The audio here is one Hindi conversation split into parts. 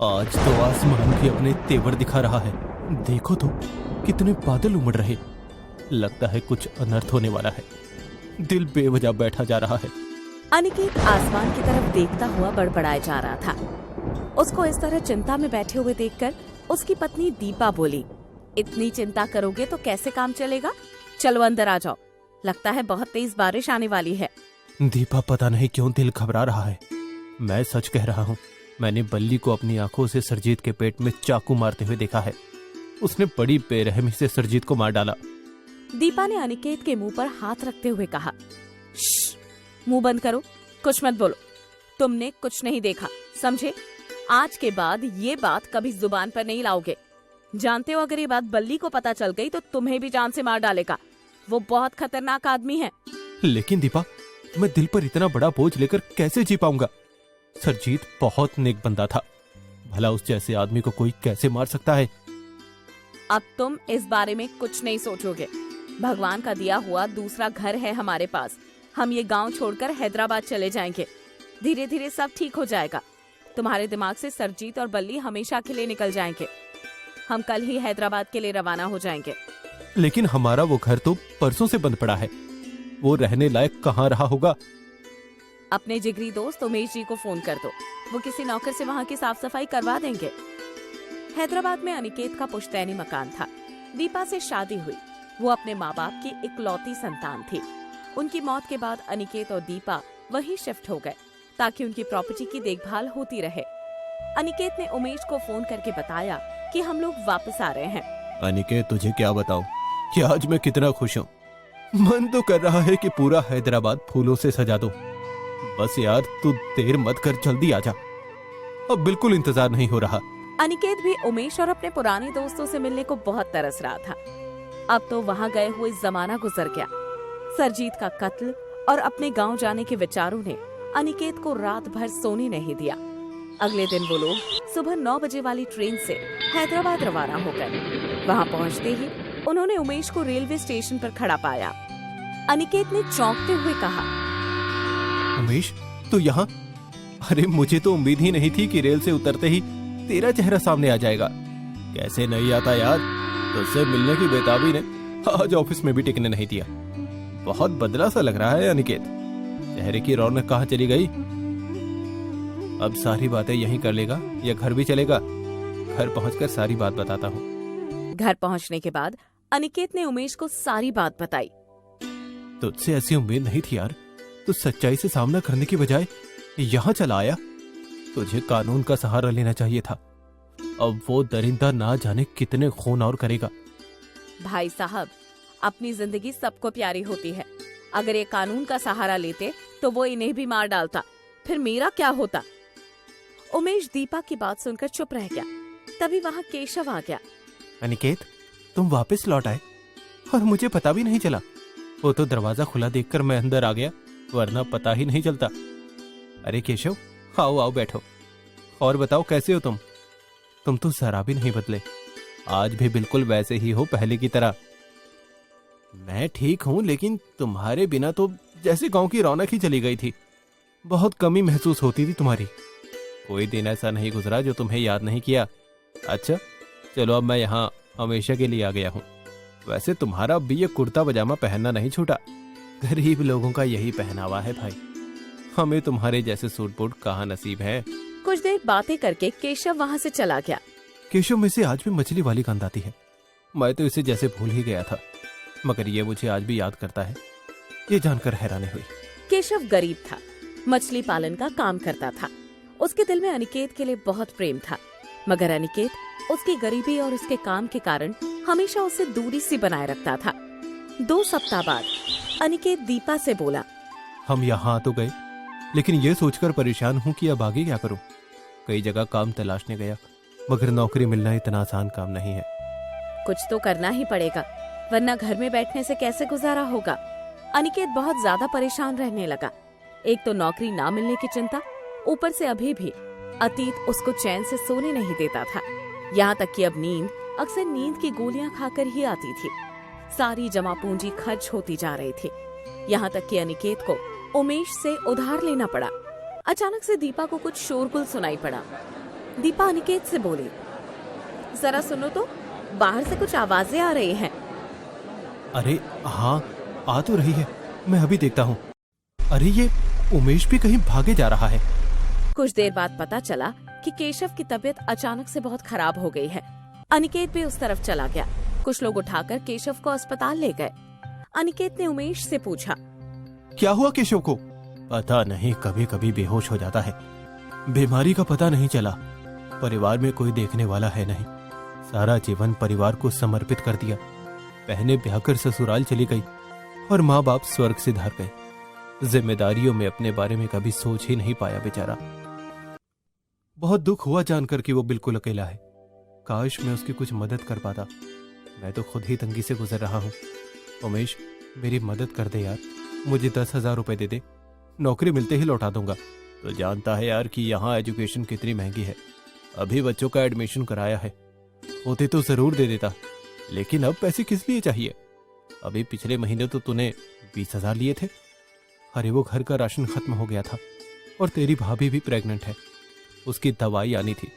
आज तो आसमान भी अपने तेवर दिखा रहा है। देखो तो कितने बादल उमड़ रहे। लगता है कुछ अनर्थ होने वाला है। दिल बेवजह बैठा जा रहा है। अनिकेत आसमान की तरफ देखता हुआ बड़बड़ाए जा रहा था। उसको इस तरह चिंता में बैठे हुए देखकर उसकी पत्नी दीपा बोली, इतनी चिंता करोगे तो कैसे काम चलेगा? चलो अंदर आ जाओ, लगता है बहुत तेज बारिश आने वाली है। दीपा, पता नहीं क्यों दिल घबरा रहा है। मैं सच कह रहा हूँ, मैंने बल्ली को अपनी आंखों से सरजीत के पेट में चाकू मारते हुए देखा है। उसने बड़ी बेरहमी से सरजीत को मार डाला। दीपा ने अनिकेत के मुंह पर हाथ रखते हुए कहा, श्श, मुंह बंद करो, कुछ मत बोलो। तुमने कुछ नहीं देखा, समझे? आज के बाद ये बात कभी जुबान पर नहीं लाओगे। जानते हो, अगर ये बात बल्ली को पता चल गई तो तुम्हें भी जान से मार डालेगा। वो बहुत खतरनाक आदमी है। लेकिन दीपा, मैं दिल पर इतना बड़ा बोझ लेकर कैसे जी पाऊंगा? सरजीत बहुत नेक बंदा था। भला उस जैसे आदमी को कोई कैसे मार सकता है? अब तुम इस बारे में कुछ नहीं सोचोगे। भगवान का दिया हुआ दूसरा घर है हमारे पास। हम ये गांव छोड़कर हैदराबाद चले जाएंगे। धीरे धीरे सब ठीक हो जाएगा। तुम्हारे दिमाग से सरजीत और बल्ली हमेशा के लिए निकल जाएंगे। हम कल ही हैदराबाद के लिए रवाना हो जाएंगे। लेकिन हमारा वो घर तो परसों से बंद पड़ा है। वो रहने लायक कहाँ रहा होगा? अपने जिगरी दोस्त उमेश जी को फोन कर दो, वो किसी नौकर से वहाँ की साफ सफाई करवा देंगे। हैदराबाद में अनिकेत का पुश्तैनी मकान था। दीपा से शादी हुई। वो अपने माँ बाप की इकलौती संतान थी। उनकी मौत के बाद अनिकेत और दीपा वहीं शिफ्ट हो गए ताकि उनकी प्रॉपर्टी की देखभाल होती रहे। अनिकेत ने उमेश को फोन करके बताया कि हम लोग वापस आ रहे हैं। अनिकेत, तुझे क्या बताऊं कि आज मैं कितना खुश हूँ। मन तो कर रहा है कि पूरा हैदराबाद फूलों से सजा दो। बस यार, तू देर मत कर, जल्दी आ जा। अब बिल्कुल इंतजार नहीं हो रहा। अनिकेत भी उमेश और अपने पुराने दोस्तों से मिलने को बहुत तरस रहा था। अब तो वहाँ गए हुए जमाना गुजर गया। सरजीत का कत्ल और अपने गांव जाने के विचारों ने अनिकेत को रात भर सोने नहीं दिया। अगले दिन वो लोग सुबह 9 बजे वाली ट्रेन से हैदराबाद रवाना हो गए। वहाँ पहुँचते ही उन्होंने उमेश को रेलवे स्टेशन पर खड़ा पाया। अनिकेत ने चौंकते हुए कहा, उमेश, तू यहाँ? अरे, मुझे तो उम्मीद ही नहीं थी कि रेल से उतरते ही तेरा चेहरा सामने आ जाएगा। कैसे नहीं आता यार, तुझसे मिलने की बेताबी ने आज ऑफिस में भी टिकने नहीं दिया। बहुत बदला सा लग रहा है अनिकेत। चेहरे की रौनक कहाँ चली गई? अब सारी बातें यहीं कर लेगा या घर भी चलेगा? घर पहुंचकर सारी बात बताता हूँ। घर पहुंचने के बाद अनिकेत ने उमेश को सारी बात बताई। तुझसे ऐसी उम्मीद नहीं थी यार। तू सच्चाई से सामना करने की बजाय यहाँ चला आया। तुझे कानून का सहारा लेना चाहिए था। अब वो दरिंदा ना जाने कितने खून और करेगा। भाई साहब, अपनी जिंदगी सबको प्यारी होती है। अगर ये कानून का सहारा लेते तो वो इन्हें भी मार डालता, फिर मेरा क्या होता? उमेश दीपा की बात सुनकर चुप रह गया। तभी वहाँ केशव आ गया। अनिकेत, तुम वापस लौट आए और मुझे पता भी नहीं चला। वो तो दरवाजा खुला देखकर मैं अंदर आ गया, वरना पता ही नहीं चलता। अरे केशव, आओ आओ बैठो। और बताओ, कैसे हो तुम? तुम तो जरा भी नहीं बदले। आज भी बिल्कुल वैसे ही हो, पहले की तरह। मैं ठीक हूं, लेकिन तुम्हारे बिना तो जैसे गांव की रौनक ही चली गई थी। बहुत कमी महसूस होती थी तुम्हारी। कोई दिन ऐसा नहीं गुजरा जो तुम्हें याद नहीं किया। अच्छा चलो, अब मैं यहाँ हमेशा के लिए आ गया हूँ। वैसे तुम्हारा भी ये कुर्ता पजामा पहनना नहीं छूटा। गरीब लोगों का यही पहनावा है भाई। हमें तुम्हारे जैसे सूट बूट कहाँ नसीब है। कुछ देर बातें करके केशव वहाँ से चला गया। केशव में से आज भी मछली वाली गंध आती है। मैं तो इसे जैसे भूल ही गया था, मगर ये मुझे आज भी याद करता है। ये जानकर हैरानी हुई। केशव गरीब था, मछली पालन का काम करता था। उसके दिल में अनिकेत के लिए बहुत प्रेम था, मगर अनिकेत उसकी गरीबी और उसके काम के कारण हमेशा उससे दूरी सी बनाए रखता था। 2 सप्ताह बाद अनिकेत दीपा से बोला, हम यहाँ तो गए, लेकिन ये सोचकर परेशान हूँ कि अब आगे क्या करूँ। कई जगह काम तलाशने गया, मगर नौकरी मिलना इतना आसान काम नहीं है। कुछ तो करना ही पड़ेगा, वरना घर में बैठने से कैसे गुजारा होगा। अनिकेत बहुत ज्यादा परेशान रहने लगा। एक तो नौकरी ना मिलने की चिंता, ऊपर से अभी भी अतीत उसको चैन से सोने नहीं देता था। यहाँ तक कि अब नींद अक्सर नींद की गोलियां खाकर ही आती थी। सारी जमा पूंजी खर्च होती जा रही थी। यहाँ तक कि अनिकेत को उमेश से उधार लेना पड़ा। अचानक से दीपा को कुछ शोरगुल सुनाई पड़ा। दीपा अनिकेत से बोली, जरा सुनो तो, बाहर से कुछ आवाजें आ रही हैं। अरे हाँ, आ तो रही है, मैं अभी देखता हूँ। अरे ये उमेश भी कहीं भागे जा रहा है। कुछ देर बाद पता चला कि केशव की तबीयत अचानक से बहुत खराब हो गई है। अनिकेत भी उस तरफ चला गया। कुछ लोग उठाकर केशव को अस्पताल ले गए। अनिकेत ने उमेश से पूछा, क्या हुआ केशव को? पता नहीं, कभी कभी बेहोश हो जाता है। बीमारी का पता नहीं चला। परिवार में कोई देखने वाला है नहीं। सारा जीवन परिवार को समर्पित कर दिया। बहनें ब्याहकर ससुराल चली गई और माँ बाप स्वर्ग से धार गए। जिम्मेदारियों में अपने बारे में कभी सोच ही नहीं पाया बेचारा। बहुत दुख हुआ जानकर कि वो बिल्कुल अकेला है। काश मैं उसकी कुछ मदद कर पाता। मैं तो खुद ही तंगी से गुजर रहा हूँ। उमेश, मेरी मदद कर दे यार। मुझे 10,000 रुपए दे दे, नौकरी मिलते ही लौटा दूंगा। तो जानता है यार कि यहाँ एजुकेशन कितनी महंगी है। अभी बच्चों का एडमिशन कराया है। होते तो जरूर दे देता, लेकिन अब पैसे किस लिए चाहिए? अभी पिछले महीने तो तूने 20,000 लिए थे। अरे वो घर का राशन खत्म हो गया था और तेरी भाभी भी प्रेग्नेंट है, उसकी दवाई आनी थी।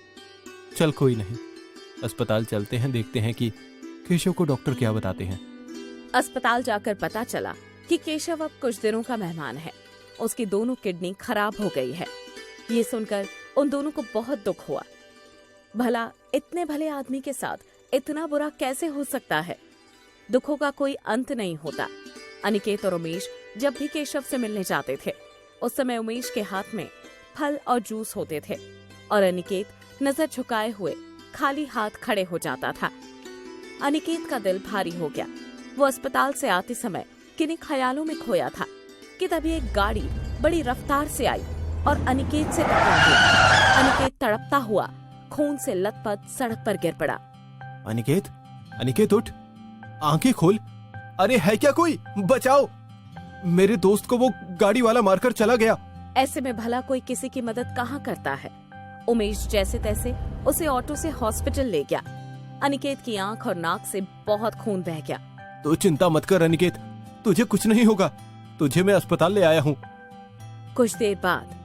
चल कोई नहीं, अस्पताल चलते हैं, देखते हैं कि केशव को डॉक्टर क्या बताते हैं। अस्पताल जाकर पता चला कि केशव अब कुछ दिनों का मेहमान है। उसकी दोनों किडनी खराब हो गई है। ये सुनकर उन दोनों को बहुत दुख हुआ। भला इतने भले आदमी के साथ इतना बुरा कैसे हो सकता है? दुखों का कोई अंत नहीं होता। अनिकेत और उमेश जब भी केशव से मिलने जाते थे, उस समय उमेश के हाथ में फल और जूस होते थे और अनिकेत नजर झुकाए हुए खाली हाथ खड़े हो जाता था। अनिकेत का दिल भारी हो गया। वो अस्पताल से आते समय किन्हीं ख्यालों में खोया था कि तभी एक गाड़ी बड़ी रफ्तार से आई और अनिकेत से टकरा गई। अनिकेत तड़पता हुआ खून से लथपथ सड़क पर गिर पड़ा। अनिकेत, अनिकेत उठ, आंखें खोल। अरे है क्या कोई? बचाओ, मेरे दोस्त को वो गाड़ी वाला मारकर चला गया। ऐसे में भला कोई किसी की मदद कहाँ करता है। उमेश जैसे तैसे उसे ऑटो से हॉस्पिटल ले गया। अनिकेत की आंख और नाक से बहुत खून बह गया। तो चिंता मत कर अनिकेत, तुझे कुछ नहीं होगा। तुझे मैं अस्पताल ले आया हूँ। कुछ देर बाद,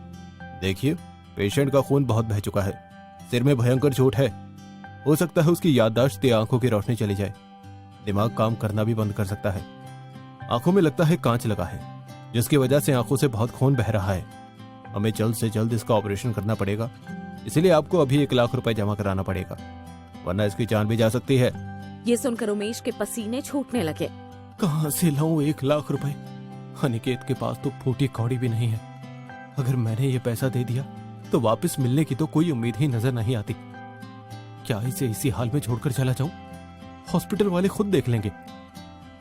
देखिए, पेशेंट का खून बहुत बह चुका है। सिर में भयंकर चोट है। हो सकता है उसकी याददाश्त या आंखों की रोशनी चली जाए। दिमाग काम करना भी बंद कर सकता है। आंखों में लगता है कांच लगा है, जिसकी वजह से आंखों से बहुत खून बह रहा है। हमें जल्द से जल्द इसका ऑपरेशन करना पड़ेगा। इसलिए आपको अभी 1 लाख रुपए जमा कराना पड़ेगा, वरना इसकी जान भी जा सकती है। ये सुनकर उमेश के पसीने छूटने लगे। कहाँ से लाऊं 1 लाख रुपए? अनिकेत के पास तो फूटी कौड़ी भी नहीं है। अगर मैंने ये पैसा दे दिया तो वापस मिलने की तो कोई उम्मीद ही नजर नहीं आती। क्या इसे इसी हाल में छोड़कर चला जाऊं? हॉस्पिटल वाले खुद देख लेंगे।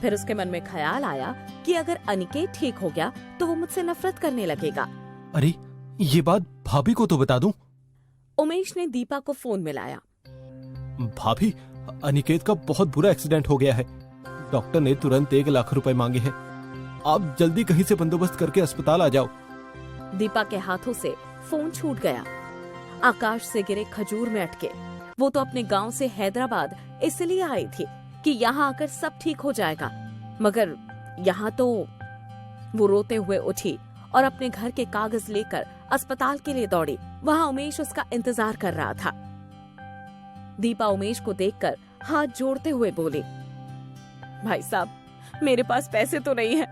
फिर उसके मन में ख्याल आया कि अगर अनिकेत ठीक हो गया तो वो मुझसे नफरत करने लगेगा। अरे ये बात भाभी को तो बता दूं। उमेश ने दीपा को फोन मिलाया। भाभी, अनिकेत का बहुत बुरा एक्सीडेंट हो गया है। डॉक्टर ने तुरंत 1 लाख रुपए मांगे हैं। आप जल्दी कहीं से बंदोबस्त करके अस्पताल आ जाओ। दीपा के हाथों से फोन छूट गया। आकाश से गिरे खजूर में अटके। वो तो अपने गांव से हैदराबाद इसलिए आई थी कि यहाँ आकर सब ठीक हो जाएगा, मगर यहाँ तो वो रोते हुए उठी और अपने घर के कागज लेकर अस्पताल के लिए दौड़ी। वहाँ उमेश उसका इंतजार कर रहा था। दीपा उमेश को देखकर हाथ जोड़ते हुए बोली, भाई साहब, मेरे पास पैसे तो नहीं है,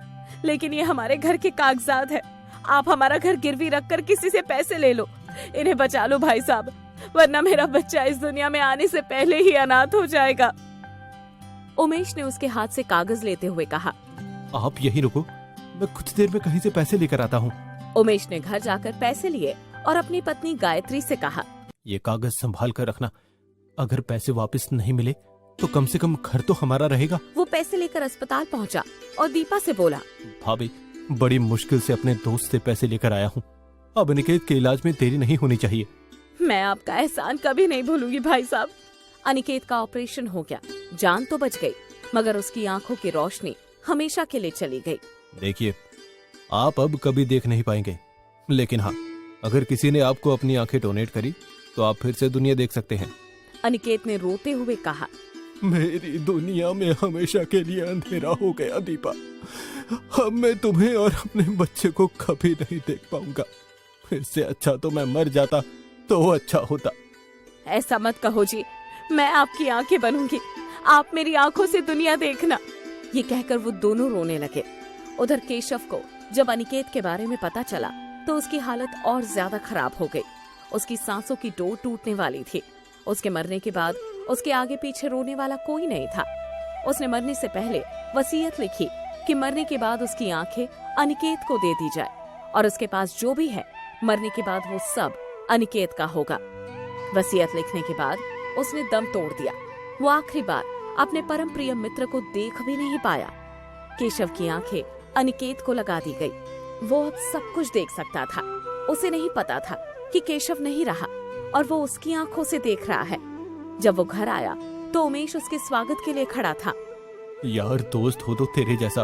लेकिन ये हमारे घर के कागजात है। आप हमारा घर गिरवी रखकर किसी से पैसे ले लो। इन्हें बचा लो भाई साहब, वरना मेरा बच्चा इस दुनिया में आने से पहले ही अनाथ हो जाएगा। उमेश ने उसके हाथ से कागज लेते हुए कहा, आप यहीं रुको, मैं कुछ देर में कहीं से पैसे लेकर आता हूँ। उमेश ने घर जाकर पैसे लिए और अपनी पत्नी गायत्री से कहा, ये कागज संभाल कर रखना। अगर पैसे वापस नहीं मिले तो कम से कम घर तो हमारा रहेगा। वो पैसे लेकर अस्पताल पहुंचा और दीपा से बोला, भाभी, बड़ी मुश्किल से अपने दोस्त से पैसे लेकर आया हूँ। अब अनिकेत के इलाज में देरी नहीं होनी चाहिए। मैं आपका एहसान कभी नहीं भूलूंगी भाई साहब। अनिकेत का ऑपरेशन हो गया। जान तो बच गई, मगर उसकी आंखों की रोशनी हमेशा के लिए चली गई। देखिए, आप अब कभी देख नहीं पाएंगे, लेकिन हाँ, अगर किसी ने आपको अपनी आंखें डोनेट करी तो आप फिर से दुनिया देख सकते हैं। अनिकेत ने रोते हुए कहा, मेरी दुनिया में हमेशा के लिए अंधेरा हो गया दीपा। अब मैं तुम्हें और अपने बच्चे को कभी नहीं देख पाऊंगा। फिर से अच्छा तो मैं मर जाता तो अच्छा होता। ऐसा मत कहो जी, मैं आपकी आंखें बनूंगी, आप मेरी आंखों से दुनिया देखना। ये कहकर वो दोनों रोने लगे। उधर केशव को जब अनिकेत के बारे में पता चला तो उसकी हालत और ज्यादा खराब हो गई। उसकी सांसों की डोर टूटने वाली थी। उसके मरने के बाद उसके आगे पीछे रोने वाला कोई नहीं था। उसने मरने से पहले वसीयत लिखी कि मरने के बाद उसकी आंखें अनिकेत को दे दी जाए और उसके पास जो भी है मरने के बाद वो सब अनिकेत का होगा। वसीयत लिखने के बाद उसने दम तोड़ दिया। वो आखिरी बार अपने परम प्रिय मित्र को देख भी नहीं पाया। केशव की आंखें अनिकेत को लगा दी गई। वो अब सब कुछ देख सकता था। उसे नहीं पता था कि केशव नहीं रहा और वो उसकी आंखों से देख रहा है। जब वो घर आया तो उमेश उसके स्वागत के लिए खड़ा था। यार दोस्त हो तो तेरे जैसा।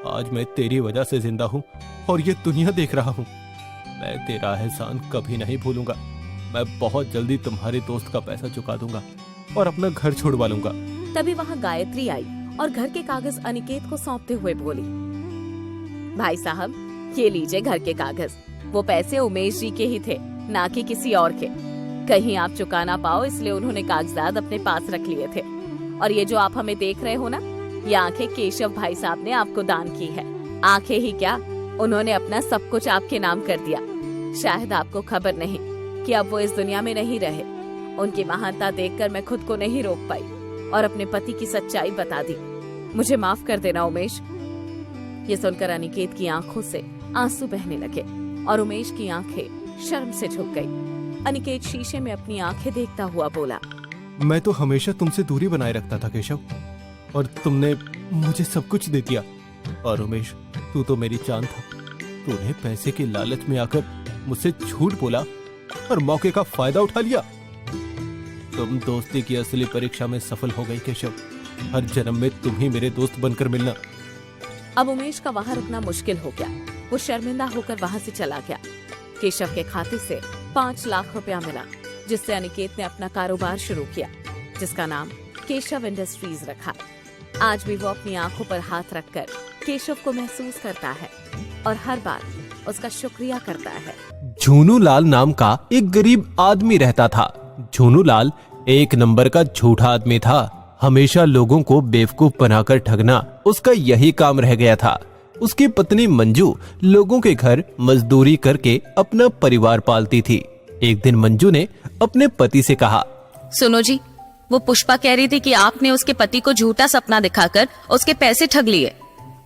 आज मैं तेरी वजह से जिंदा हूँ और ये दुनिया देख रहा हूँ। मैं तेरा एहसान कभी नहीं भूलूंगा। मैं बहुत जल्दी तुम्हारे दोस्त का पैसा चुका दूंगा और अपना घर छुड़वा लूंगा। तभी वहाँ गायत्री आई और घर के कागज अनिकेत को सौंपते हुए बोली, भाई साहब, ये लीजिए घर के कागज। वो पैसे उमेश जी के ही थे, ना कि किसी और के। कहीं आप चुका ना पाओ इसलिए उन्होंने कागजात अपने पास रख लिए थे। और ये जो आप हमें देख रहे हो ना, ये आंखें केशव भाई साहब ने आपको दान की है। आंखें ही क्या, उन्होंने अपना सब कुछ आपके नाम कर दिया। शायद आपको खबर नहीं कि अब वो इस दुनिया में नहीं रहे। उनकी महानता देखकर मैं खुद को नहीं रोक पाई और अपने पति की सच्चाई बता दी। मुझे माफ कर देना उमेश। ये सुनकर अनिकेत की आंखों से आंसू बहने लगे और उमेश की आंखें शर्म से झुक गई। अनिकेत शीशे में अपनी आंखें देखता हुआ बोला, मैं तो हमेशा तुमसे दूरी बनाए रखता था केशव, और तुमने मुझे सब कुछ दे दिया। और उमेश, तू तो मेरी जान था। तूने पैसे के लालच में आकर मुझसे झूठ बोला और मौके का फायदा उठा लिया। तुम दोस्ती की असली परीक्षा में सफल हो गई केशव। हर जन्म में तुम ही मेरे दोस्त बनकर मिलना। अब उमेश का वहां रुकना मुश्किल हो गया। वो शर्मिंदा होकर वहां से चला गया। केशव के खाते से 5 लाख रुपया मिला, जिससे अनिकेत ने अपना कारोबार शुरू किया, जिसका नाम केशव इंडस्ट्रीज रखा। आज भी वो अपनी आंखों पर हाथ रखकर केशव को महसूस करता है और हर बार उसका शुक्रिया करता है। झूनू लाल नाम का एक गरीब आदमी रहता था। झूनू लाल एक नंबर का झूठा आदमी था। हमेशा लोगों को बेवकूफ बनाकर ठगना उसका यही काम रह गया था। उसकी पत्नी मंजू लोगों के घर मजदूरी करके अपना परिवार पालती थी। एक दिन मंजू ने अपने पति से कहा, सुनो जी, वो पुष्पा कह रही थी कि आपने उसके पति को झूठा सपना दिखाकर उसके पैसे ठग लिए।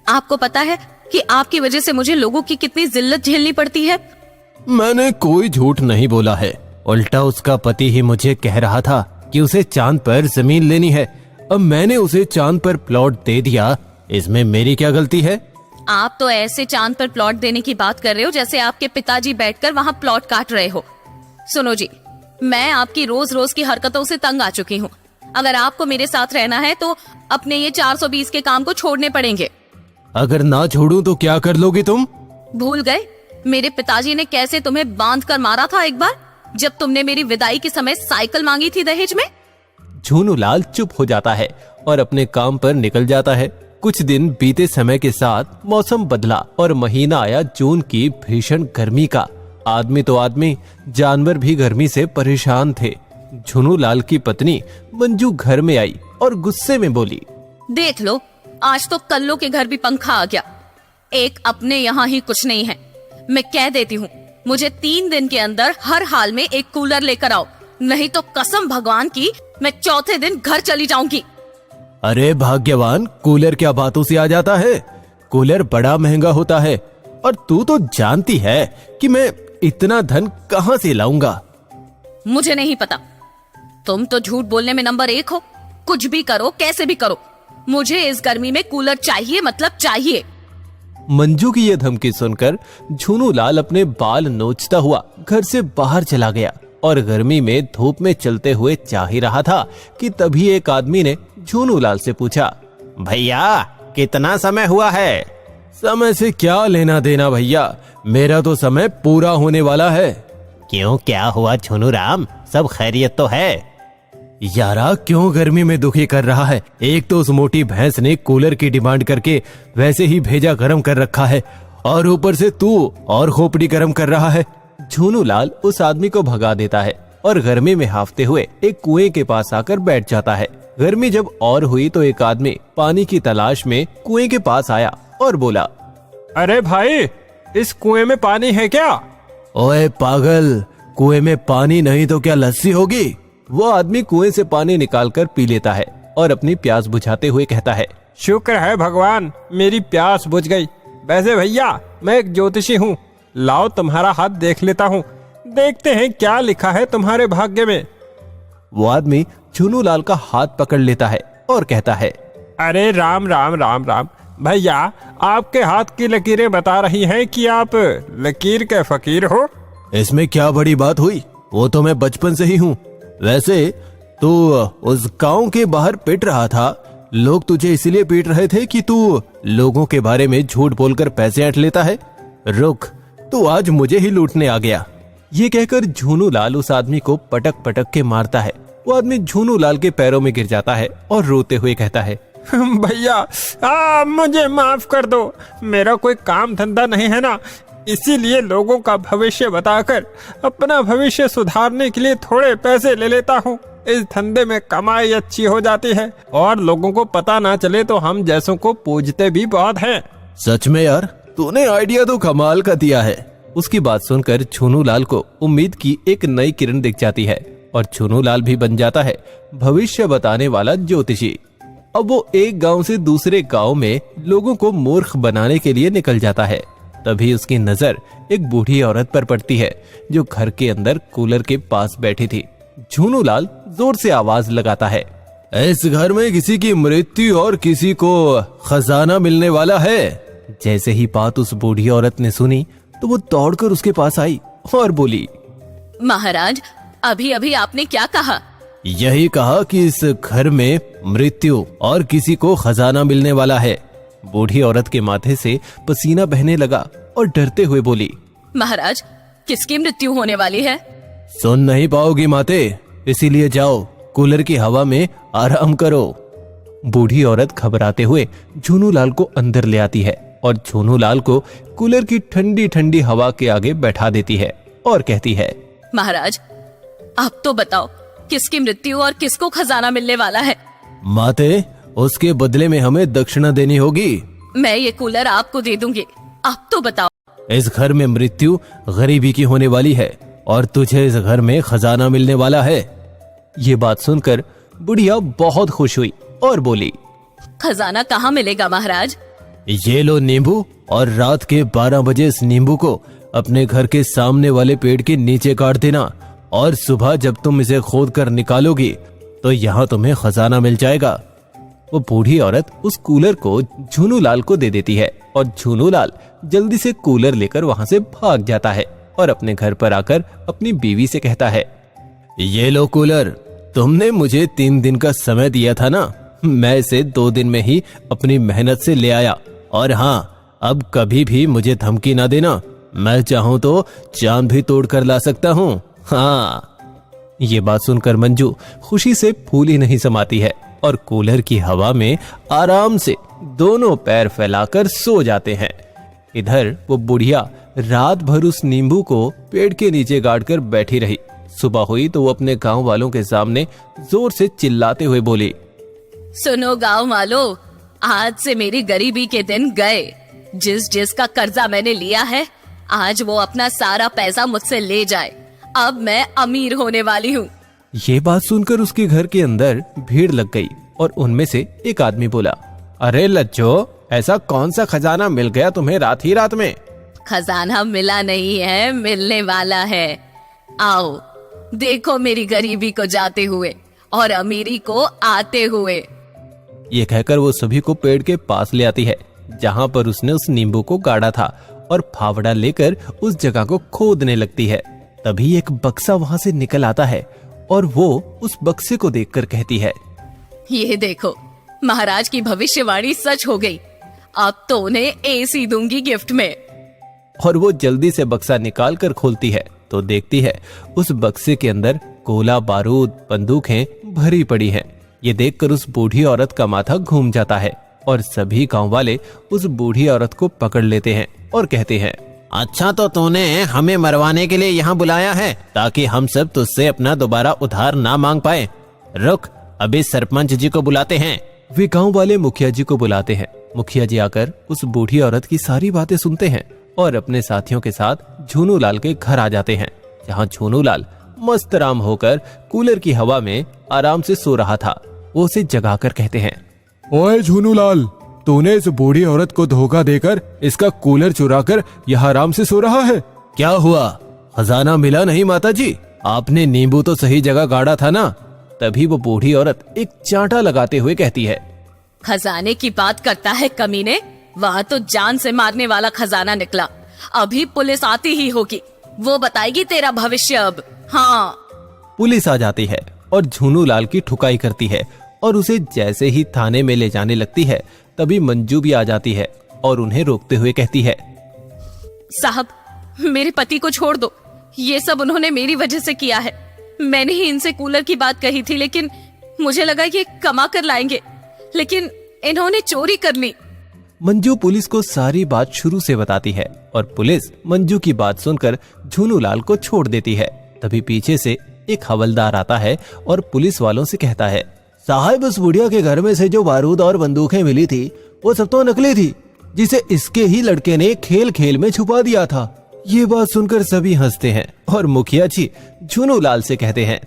आपको पता है कि आपकी वजह से मुझे लोगों की कितनी जिल्लत झेलनी पड़ती है। मैंने कोई झूठ नहीं बोला है। उल्टा उसका पति ही मुझे कह रहा था कि उसे चांद पर जमीन लेनी है। अब मैंने उसे चांद पर प्लॉट दे दिया। इसमें मेरी क्या गलती है? आप तो ऐसे चांद पर प्लॉट देने की बात कर रहे हो जैसे आपके पिताजी बैठकर वहाँ प्लॉट काट रहे हो। सुनो जी, मैं आपकी रोज रोज की हरकतों से तंग आ चुकी हूँ। अगर आपको मेरे साथ रहना है तो अपने ये 420 के काम को छोड़ने पड़ेंगे। अगर ना छोड़ूं तो क्या कर लोगी तुम? भूल गए मेरे पिताजी ने कैसे तुम्हें बांध कर मारा था एक बार, जब तुमने मेरी विदाई के समय साइकिल मांगी थी दहेज में। झूनू लाल चुप हो जाता है और अपने काम पर निकल जाता है। कुछ दिन बीते समय के साथ मौसम बदला और महीना आया जून की भीषण गर्मी का। आदमी तो आदमी, जानवर भी गर्मी से परेशान थे। झूनू लाल की पत्नी मंजू घर में आई और गुस्से में बोली, देख लो, आज तो कल्लो के घर भी पंखा आ गया। एक अपने यहाँ ही कुछ नहीं है। मैं कह देती हूँ, मुझे 3 दिन के अंदर हर हाल में एक कूलर लेकर आओ, नहीं तो कसम भगवान की मैं चौथे दिन घर चली जाऊंगी। अरे भाग्यवान, कूलर क्या बातों से आ जाता है? कूलर बड़ा महंगा होता है और तू तो जानती है कि मैं इतना धन कहाँ से लाऊंगा। मुझे नहीं पता, तुम तो झूठ बोलने में नंबर 1 हो। कुछ भी करो, कैसे भी करो, मुझे इस गर्मी में कूलर चाहिए, मतलब चाहिए। मंजू की यह धमकी सुनकर झूनू लाल अपने बाल नोचता हुआ घर से बाहर चला गया और गर्मी में धूप में चलते हुए जा ही रहा था कि तभी एक आदमी ने झूनू लाल से पूछा, भैया कितना समय हुआ है? समय से क्या लेना देना भैया, मेरा तो समय पूरा होने वाला है। क्यों, क्या हुआ झूनू राम, सब खैरियत तो है? यारा क्यों गर्मी में दुखी कर रहा है? एक तो उस मोटी भैंस ने कूलर की डिमांड करके वैसे ही भेजा गर्म कर रखा है और ऊपर से तू और खोपड़ी गर्म कर रहा है। झूनू लाल उस आदमी को भगा देता है और गर्मी में हाफते हुए एक कुएं के पास आकर बैठ जाता है। गर्मी जब और हुई तो एक आदमी पानी की तलाश में कुएं के पास आया और बोला, अरे भाई, इस कुएं में पानी है क्या? ओए पागल, कुएं में पानी नहीं तो क्या लस्सी होगी? वो आदमी कुएं से पानी निकालकर पी लेता है और अपनी प्यास बुझाते हुए कहता है, शुक्र है भगवान, मेरी प्यास बुझ गई। वैसे भैया, मैं एक ज्योतिषी हूँ, लाओ तुम्हारा हाथ देख लेता हूँ, देखते हैं क्या लिखा है तुम्हारे भाग्य में। वो आदमी झुनू लाल का हाथ पकड़ लेता है और कहता है, अरे राम राम राम राम भैया, आपके हाथ की लकीरें बता रही हैं कि आप लकीर के फकीर हो। इसमें क्या बड़ी बात हुई, वो तो मैं बचपन से ही हूँ। वैसे तू उस गांव के बाहर पिट रहा था, लोग तुझे इसलिए पीट रहे थे कि तू लोगों के बारे में झूठ बोलकर पैसे ऐंठ लेता है। रुक, तू आज मुझे ही लूटने आ गया। ये कहकर झुनू लाल उस आदमी को पटक पटक के मारता है। वो आदमी झुनू लाल के पैरों में गिर जाता है और रोते हुए कहता है, भैया, मुझे माफ कर दो, मेरा कोई काम धंधा नहीं है ना, इसीलिए लोगों का भविष्य बताकर अपना भविष्य सुधारने के लिए थोड़े पैसे ले लेता हूँ। इस धंधे में कमाई अच्छी हो जाती है और लोगों को पता ना चले तो हम जैसों को पूजते भी बहुत हैं। सच में यार, तूने आइडिया तो कमाल का दिया है। उसकी बात सुनकर झुनू लाल को उम्मीद की एक नई किरण दिख जाती है और झुनू लाल भी बन जाता है भविष्य बताने वाला ज्योतिषी। अब वो एक गांव से दूसरे गांव में लोगों को मूर्ख बनाने के लिए निकल जाता है। तभी उसकी नजर एक बूढ़ी औरत पर पड़ती है जो घर के अंदर कूलर के पास बैठी थी। झुनू लाल जोर से आवाज लगाता है, इस घर में किसी की मृत्यु और किसी को खजाना मिलने वाला है। जैसे ही बात उस बूढ़ी औरत ने सुनी तो वो दौड़कर उसके पास आई और बोली, महाराज, अभी अभी आपने क्या कहा? यही कहा कि इस घर में मृत्यु और किसी को खजाना मिलने वाला है। बूढ़ी औरत के माथे से पसीना बहने लगा और डरते हुए बोली, महाराज, किसकी मृत्यु होने वाली है? सुन नहीं पाओगी माते, इसीलिए जाओ कूलर की हवा में आराम करो। बूढ़ी औरत घबराते हुए झुनू लाल को अंदर ले आती है और झुनू लाल को कूलर की ठंडी ठंडी हवा के आगे बैठा देती है और कहती है, महाराज, आप तो बताओ, किसकी मृत्यु और किसको खजाना मिलने वाला है? माते, उसके बदले में हमें दक्षिणा देनी होगी। मैं ये कूलर आपको दे दूंगी, आप तो बताओ। इस घर में मृत्यु गरीबी की होने वाली है और तुझे इस घर में खजाना मिलने वाला है। ये बात सुनकर बुढ़िया बहुत खुश हुई और बोली, खजाना कहाँ मिलेगा महाराज? ये लो नींबू, और रात के 12 बजे इस नींबू को अपने घर के सामने वाले पेड़ के नीचे काट देना और सुबह जब तुम इसे खोद कर निकालोगी तो यहाँ तुम्हें खजाना मिल जाएगा। वो बूढ़ी औरत उस कूलर को झुनू लाल को दे देती है और झुनू लाल जल्दी से कूलर लेकर वहाँ से भाग जाता है और अपने घर पर आकर अपनी बीवी से कहता है, ये लो कूलर, तुमने मुझे 3 दिन का समय दिया था ना, मैं इसे 2 दिन में ही अपनी मेहनत से ले आया। और हाँ, अब कभी भी मुझे धमकी ना देना, मैं चाहूँ तो चांद भी तोड़ कर ला सकता हूँ। हाँ। ये बात सुनकर मंजू खुशी से फूल ही नहीं समाती है और कूलर की हवा में आराम से दोनों पैर फैलाकर सो जाते हैं। इधर वो बुढ़िया रात भर उस नींबू को पेड़ के नीचे गाड़ कर बैठी रही। सुबह हुई तो वो अपने गांव वालों के सामने जोर से चिल्लाते हुए बोली, सुनो गांव वालों, आज से मेरी गरीबी के दिन गए। जिसका कर्जा मैंने लिया है, आज वो अपना सारा पैसा मुझसे ले जाए। अब मैं अमीर होने वाली हूँ। ये बात सुनकर उसके घर के अंदर भीड़ लग गई और उनमें से एक आदमी बोला, अरे लज्जो, ऐसा कौन सा खजाना मिल गया तुम्हें रात ही रात में? खजाना मिला नहीं है, मिलने वाला है। आओ देखो मेरी गरीबी को जाते हुए और अमीरी को आते हुए। ये कहकर वो सभी को पेड़ के पास ले आती है जहाँ पर उसने उस नींबू को गाड़ा था और फावड़ा लेकर उस जगह को खोदने लगती है। तभी एक बक्सा वहाँ से निकल आता है और वो उस बक्से को देखकर कहती है, ये देखो, महाराज की भविष्यवाणी सच हो गई। अब तो उन्हें एसी दूंगी गिफ्ट में। और वो जल्दी से बक्सा निकाल कर खोलती है तो देखती है उस बक्से के अंदर गोला बारूद बंदूकें भरी पड़ी हैं। ये देखकर उस बूढ़ी औरत का माथा घूम जाता है और सभी गांव वाले उस बूढ़ी औरत को पकड़ लेते हैं और कहते हैं, अच्छा तो तूने हमें मरवाने के लिए यहाँ बुलाया है ताकि हम सब तुझसे अपना दोबारा उधार ना मांग पाए। रुक, अभी सरपंच जी को बुलाते हैं। वे गांव वाले मुखिया जी को बुलाते हैं। मुखिया जी आकर उस बूढ़ी औरत की सारी बातें सुनते हैं और अपने साथियों के साथ झुनू लाल के घर आ जाते हैं, जहाँ झुनू लाल मस्त राम होकर कूलर की हवा में आराम से सो रहा था। वो उसे जगाकर कहते हैं, ओए झुनू लाल, तूने इस बूढ़ी औरत को धोखा देकर इसका कूलर चुराकर यहाँ आराम से सो रहा है। क्या हुआ, खजाना मिला नहीं माता जी? आपने नींबू तो सही जगह गाड़ा था ना? तभी वो बूढ़ी औरत एक चांटा लगाते हुए कहती है, खजाने की बात करता है कमीने, वहाँ तो जान से मारने वाला खजाना निकला। अभी पुलिस आती ही होगी, वो बताएगी तेरा भविष्य अब। हाँ। पुलिस आ जाती है और झुनू लाल की ठुकाई करती है और उसे जैसे ही थाने में ले जाने लगती है तभी मंजू भी आ जाती है और उन्हें रोकते हुए कहती है, साहब, मेरे पति को छोड़ दो, ये सब उन्होंने मेरी वजह से किया है। मैंने ही इनसे कूलर की बात कही थी, लेकिन मुझे लगा ये कमा कर लाएंगे, लेकिन इन्होंने चोरी कर ली। मंजू पुलिस को सारी बात शुरू से बताती है और पुलिस मंजू की बात सुनकर झुनू लाल को छोड़ देती है। तभी पीछे से एक हवलदार आता है और पुलिस वालों से कहता है, साहब, उस बुढ़िया के घर में से जो बारूद और बंदूकें मिली थी वो सब तो नकली थी, जिसे इसके ही लड़के ने खेल खेल में छुपा दिया था। ये बात सुनकर सभी हंसते हैं और मुखिया जी झुनू लाल से कहते हैं,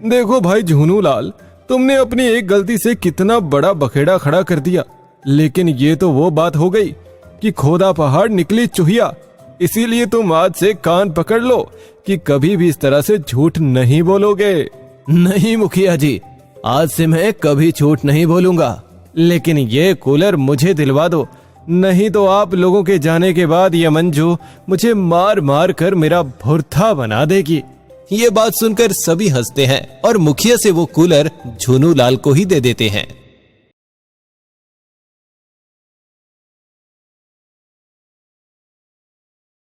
देखो भाई झुनू लाल, तुमने अपनी एक गलती से कितना बड़ा बखेड़ा खड़ा कर दिया, लेकिन ये तो वो बात हो गई कि खोदा पहाड़ निकली चूहिया। इसीलिए तुम आज से कान पकड़ लो कि कभी भी इस तरह से झूठ नहीं बोलोगे। नहीं मुखिया जी, आज से मैं कभी झूठ नहीं बोलूंगा, लेकिन ये कूलर मुझे दिलवा दो, नहीं तो आप लोगों के जाने के बाद ये मंजू मुझे मार मार कर मेरा भुर्ता बना देगी। ये बात सुनकर सभी हंसते हैं और मुखिया से वो कूलर झुनू लाल को ही दे देते हैं।